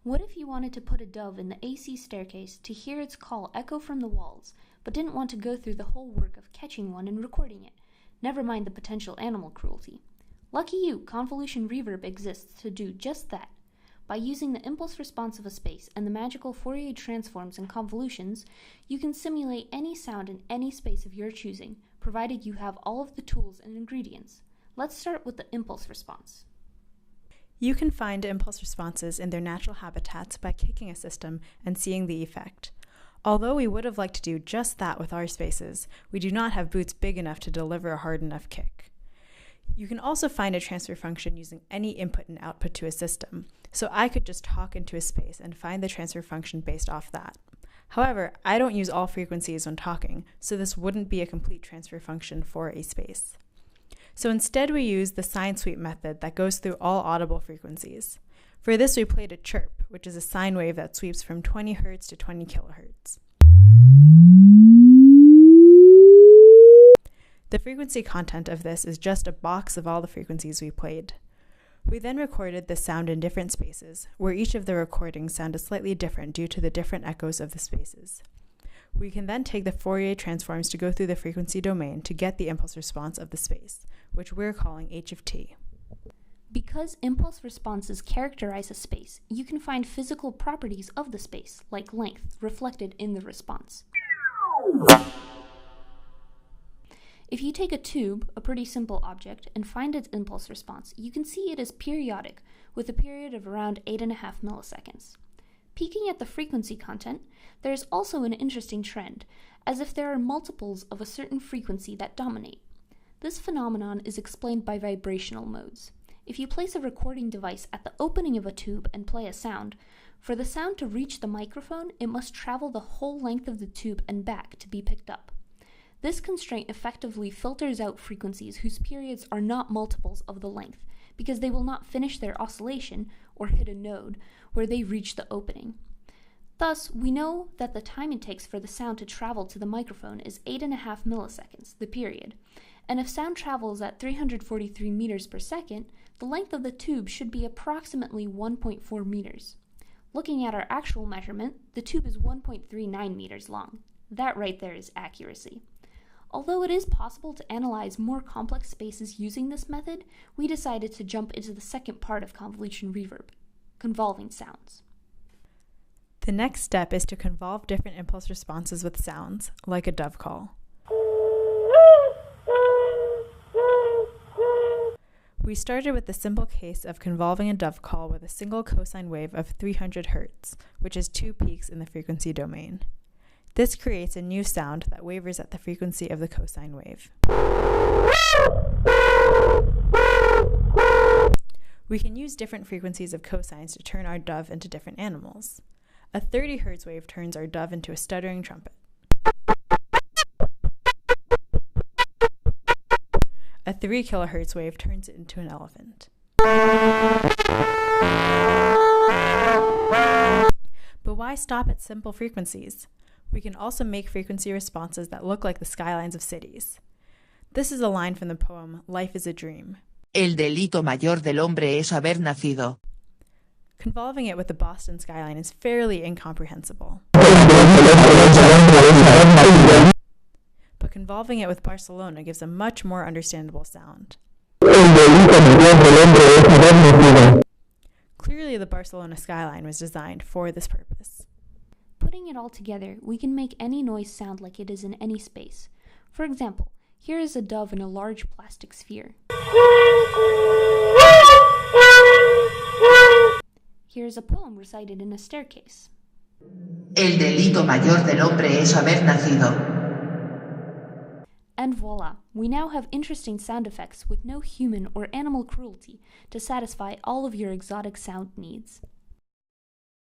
What if you wanted to put a dove in the AC staircase to hear its call echo from the walls, but didn't want to go through the whole work of catching one and recording it, never mind the potential animal cruelty? Lucky you, Convolution Reverb exists to do just that. By using the impulse response of a space and the magical Fourier transforms and convolutions, you can simulate any sound in any space of your choosing, provided you have all of the tools and ingredients. Let's start with the impulse response. You can find impulse responses in their natural habitats by kicking a system and seeing the effect. Although we would have liked to do just that with our spaces, we do not have boots big enough to deliver a hard enough kick. You can also find a transfer function using any input and output to a system, so I could just talk into a space and find the transfer function based off that. However, I don't use all frequencies when talking, so this wouldn't be a complete transfer function for a space. So instead we use the sine sweep method that goes through all audible frequencies. For this we played a chirp, which is a sine wave that sweeps from 20 Hz to 20 kHz. The frequency content of this is just a box of all the frequencies we played. We then recorded this sound in different spaces, where each of the recordings sounded slightly different due to the different echoes of the spaces. We can then take the Fourier transforms to go through the frequency domain to get the impulse response of the space, which we're calling h of t. Because impulse responses characterize a space, you can find physical properties of the space, like length, reflected in the response. If you take a tube, a pretty simple object, and find its impulse response, you can see it is periodic, with a period of around 8.5 milliseconds. Peeking at the frequency content, there is also an interesting trend, as if there are multiples of a certain frequency that dominate. This phenomenon is explained by vibrational modes. If you place a recording device at the opening of a tube and play a sound, for the sound to reach the microphone, it must travel the whole length of the tube and back to be picked up. This constraint effectively filters out frequencies whose periods are not multiples of the length, because they will not finish their oscillation or hit a node where they reach the opening. Thus, we know that the time it takes for the sound to travel to the microphone is 8.5 milliseconds, the period, and if sound travels at 343 meters per second, the length of the tube should be approximately 1.4 meters. Looking at our actual measurement, the tube is 1.39 meters long. That right there is accuracy. Although it is possible to analyze more complex spaces using this method, we decided to jump into the second part of convolution reverb, convolving sounds. The next step is to convolve different impulse responses with sounds, like a dove call. We started with the simple case of convolving a dove call with a single cosine wave of 300 Hz, which is 2 peaks in the frequency domain. This creates a new sound that wavers at the frequency of the cosine wave. We can use different frequencies of cosines to turn our dove into different animals. A 30 Hz wave turns our dove into a stuttering trumpet. A 3 kHz wave turns it into an elephant. But why stop at simple frequencies? We can also make frequency responses that look like the skylines of cities. This is a line from the poem Life is a Dream. El delito mayor del hombre es haber nacido. Convolving it with the Boston skyline is fairly incomprehensible. But convolving it with Barcelona gives a much more understandable sound. Clearly, the Barcelona skyline was designed for this purpose. Putting it all together, we can make any noise sound like it is in any space. For example, here is a dove in a large plastic sphere. Here is a poem recited in a staircase. El delito mayor del hombre es haber nacido. And voila, we now have interesting sound effects with no human or animal cruelty to satisfy all of your exotic sound needs.